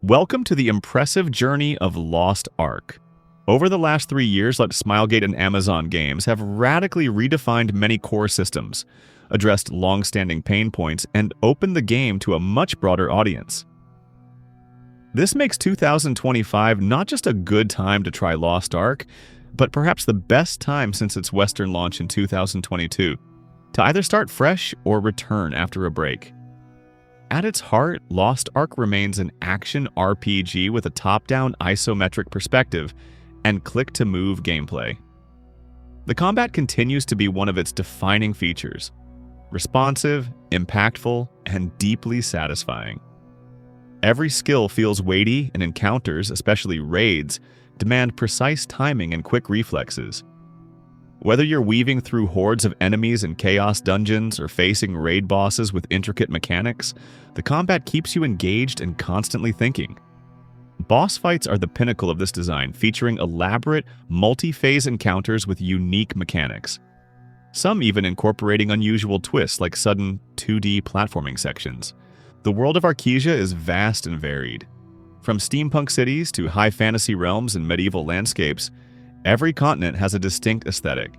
Welcome to the impressive journey of Lost Ark. Over the last 3 years, Smilegate and Amazon Games have radically redefined many core systems, addressed long-standing pain points, and opened the game to a much broader audience. This makes 2025 not just a good time to try Lost Ark, but perhaps the best time since its Western launch in 2022, to either start fresh or return after a break. At its heart, Lost Ark remains an action RPG with a top-down isometric perspective and click-to-move gameplay. The combat continues to be one of its defining features, responsive, impactful, and deeply satisfying. Every skill feels weighty, and encounters, especially raids, demand precise timing and quick reflexes. Whether you're weaving through hordes of enemies in chaos dungeons or facing raid bosses with intricate mechanics, the combat keeps you engaged and constantly thinking. Boss fights are the pinnacle of this design, featuring elaborate, multi-phase encounters with unique mechanics. Some even incorporating unusual twists like sudden 2D platforming sections. The world of Arkesia is vast and varied. From steampunk cities to high fantasy realms and medieval landscapes, every continent has a distinct aesthetic.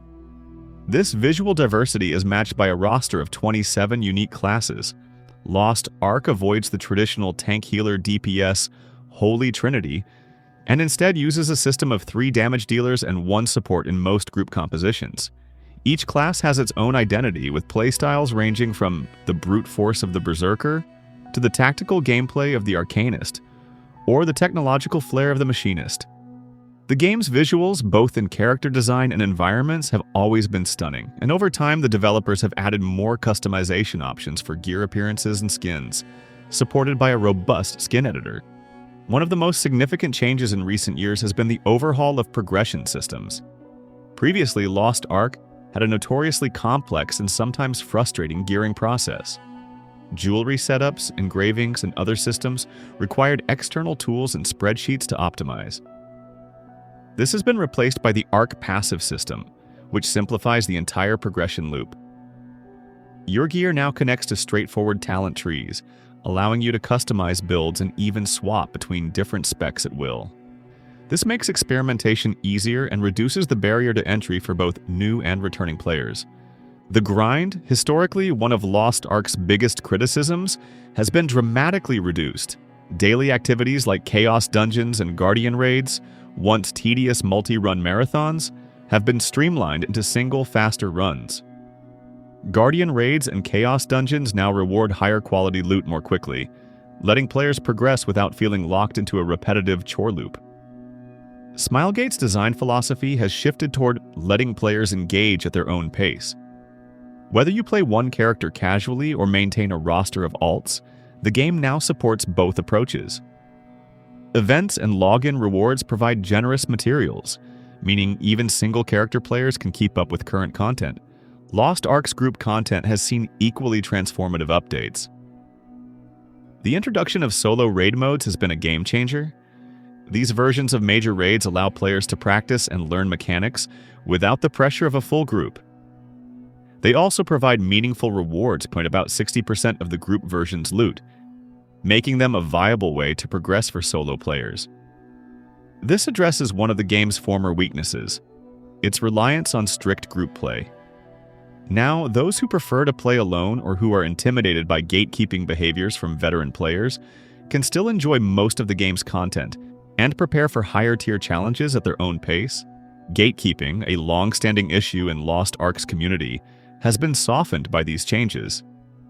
This visual diversity is matched by a roster of 27 unique classes. Lost Ark avoids the traditional tank healer DPS Holy Trinity, and instead uses a system of 3 damage dealers and 1 support in most group compositions. Each class has its own identity, with playstyles ranging from the brute force of the Berserker to the tactical gameplay of the Arcanist, or the technological flair of the Machinist. The game's visuals, both in character design and environments, have always been stunning, and over time the developers have added more customization options for gear appearances and skins, supported by a robust skin editor. One of the most significant changes in recent years has been the overhaul of progression systems. Previously, Lost Ark had a notoriously complex and sometimes frustrating gearing process. Jewelry setups, engravings, and other systems required external tools and spreadsheets to optimize. This has been replaced by the Ark passive system, which simplifies the entire progression loop. Your gear now connects to straightforward talent trees, allowing you to customize builds and even swap between different specs at will. This makes experimentation easier and reduces the barrier to entry for both new and returning players. The grind, historically one of Lost Ark's biggest criticisms, has been dramatically reduced. Daily activities like Chaos Dungeons and Guardian Raids, once tedious multi-run marathons, have been streamlined into single, faster runs. Guardian Raids and Chaos Dungeons now reward higher quality loot more quickly, letting players progress without feeling locked into a repetitive chore loop. Smilegate's design philosophy has shifted toward letting players engage at their own pace. Whether you play one character casually or maintain a roster of alts, the game now supports both approaches. Events and login rewards provide generous materials, meaning even single-character players can keep up with current content. Lost Ark's group content has seen equally transformative updates. The introduction of solo raid modes has been a game-changer. These versions of major raids allow players to practice and learn mechanics without the pressure of a full group. They also provide meaningful rewards, point about 60% of the group version's loot, making them a viable way to progress for solo players. This addresses one of the game's former weaknesses, its reliance on strict group play. Now, those who prefer to play alone or who are intimidated by gatekeeping behaviors from veteran players can still enjoy most of the game's content and prepare for higher-tier challenges at their own pace. Gatekeeping, a long-standing issue in Lost Ark's community, has been softened by these changes.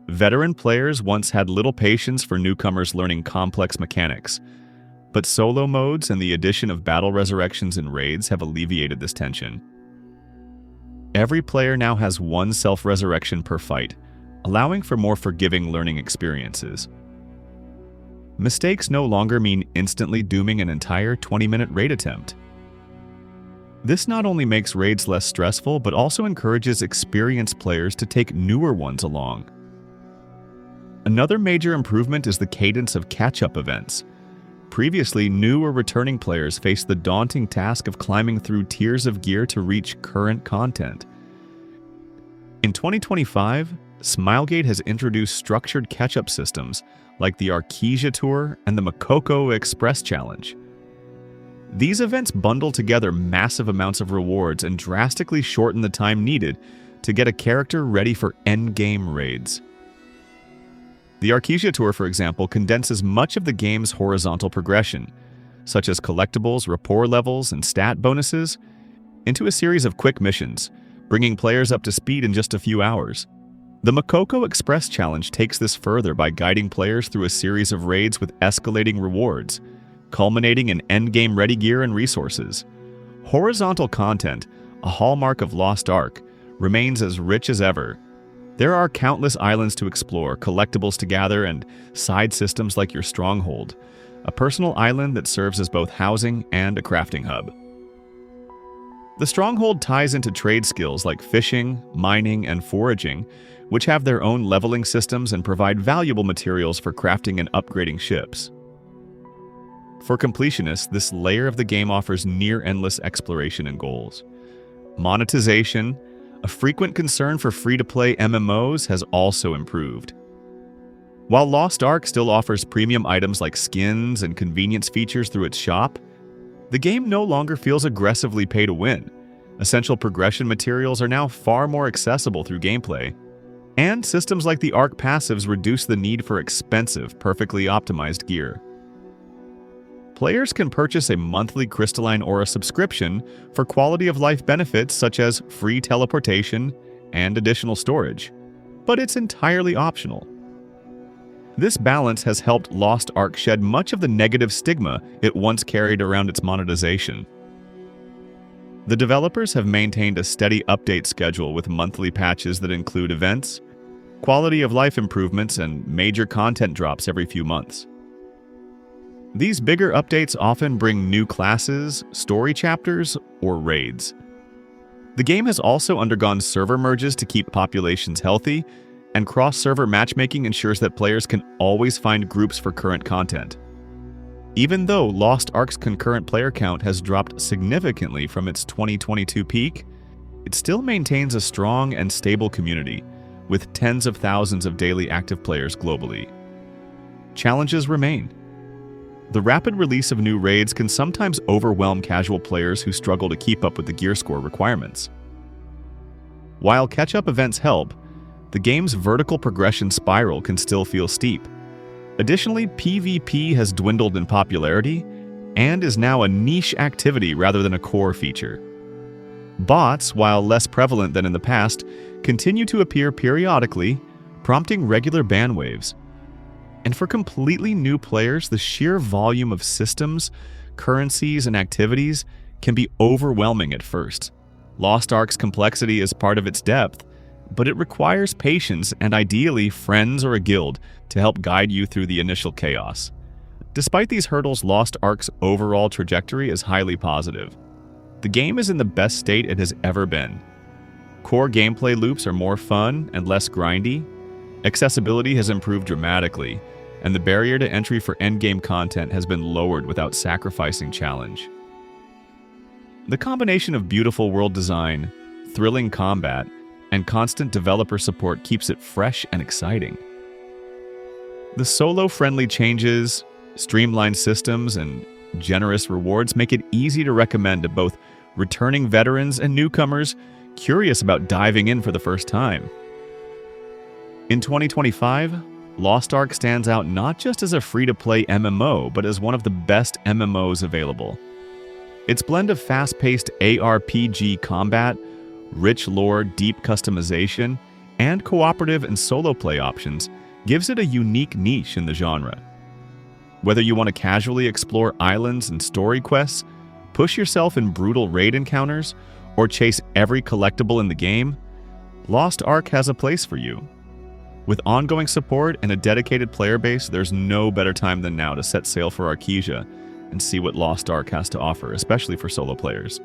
Veteran players once had little patience for newcomers learning complex mechanics, but solo modes and the addition of battle resurrections and raids have alleviated this tension. Every player now has 1 self-resurrection per fight, allowing for more forgiving learning experiences. Mistakes no longer mean instantly dooming an entire 20-minute raid attempt. This not only makes raids less stressful, but also encourages experienced players to take newer ones along. Another major improvement is the cadence of catch-up events. Previously, new or returning players faced the daunting task of climbing through tiers of gear to reach current content. In 2025, Smilegate has introduced structured catch-up systems like the Arkesia Tour and the Makoko Express Challenge. These events bundle together massive amounts of rewards and drastically shorten the time needed to get a character ready for endgame raids. The Arkesia Tour, for example, condenses much of the game's horizontal progression, such as collectibles, rapport levels, and stat bonuses, into a series of quick missions, bringing players up to speed in just a few hours. The Makoko Express Challenge takes this further by guiding players through a series of raids with escalating rewards, culminating in endgame ready gear and resources. Horizontal content, a hallmark of Lost Ark, remains as rich as ever. There are countless islands to explore, collectibles to gather, and side systems like your stronghold, a personal island that serves as both housing and a crafting hub. The stronghold ties into trade skills like fishing, mining, and foraging, which have their own leveling systems and provide valuable materials for crafting and upgrading ships. For completionists, this layer of the game offers near-endless exploration and goals. Monetization, a frequent concern for free-to-play MMOs, has also improved. While Lost Ark still offers premium items like skins and convenience features through its shop, the game no longer feels aggressively pay-to-win. Essential progression materials are now far more accessible through gameplay, and systems like the Ark passives reduce the need for expensive, perfectly optimized gear. Players can purchase a monthly Crystalline Aura subscription for quality-of-life benefits such as free teleportation and additional storage, but it's entirely optional. This balance has helped Lost Ark shed much of the negative stigma it once carried around its monetization. The developers have maintained a steady update schedule with monthly patches that include events, quality-of-life improvements, and major content drops every few months. These bigger updates often bring new classes, story chapters, or raids. The game has also undergone server merges to keep populations healthy, and cross-server matchmaking ensures that players can always find groups for current content. Even though Lost Ark's concurrent player count has dropped significantly from its 2022 peak, it still maintains a strong and stable community, with tens of thousands of daily active players globally. Challenges remain. The rapid release of new raids can sometimes overwhelm casual players who struggle to keep up with the gear score requirements. While catch-up events help, the game's vertical progression spiral can still feel steep. Additionally, PvP has dwindled in popularity and is now a niche activity rather than a core feature. Bots, while less prevalent than in the past, continue to appear periodically, prompting regular ban waves. And for completely new players, the sheer volume of systems, currencies, and activities can be overwhelming at first. Lost Ark's complexity is part of its depth, but it requires patience and ideally friends or a guild to help guide you through the initial chaos. Despite these hurdles, Lost Ark's overall trajectory is highly positive. The game is in the best state it has ever been. Core gameplay loops are more fun and less grindy. Accessibility has improved dramatically, and the barrier to entry for endgame content has been lowered without sacrificing challenge. The combination of beautiful world design, thrilling combat, and constant developer support keeps it fresh and exciting. The solo-friendly changes, streamlined systems, and generous rewards make it easy to recommend to both returning veterans and newcomers curious about diving in for the first time. In 2025, Lost Ark stands out not just as a free-to-play MMO, but as one of the best MMOs available. Its blend of fast-paced ARPG combat, rich lore, deep customization, and cooperative and solo play options gives it a unique niche in the genre. Whether you want to casually explore islands and story quests, push yourself in brutal raid encounters, or chase every collectible in the game, Lost Ark has a place for you. With ongoing support and a dedicated player base, there's no better time than now to set sail for Arkesia and see what Lost Ark has to offer, especially for solo players.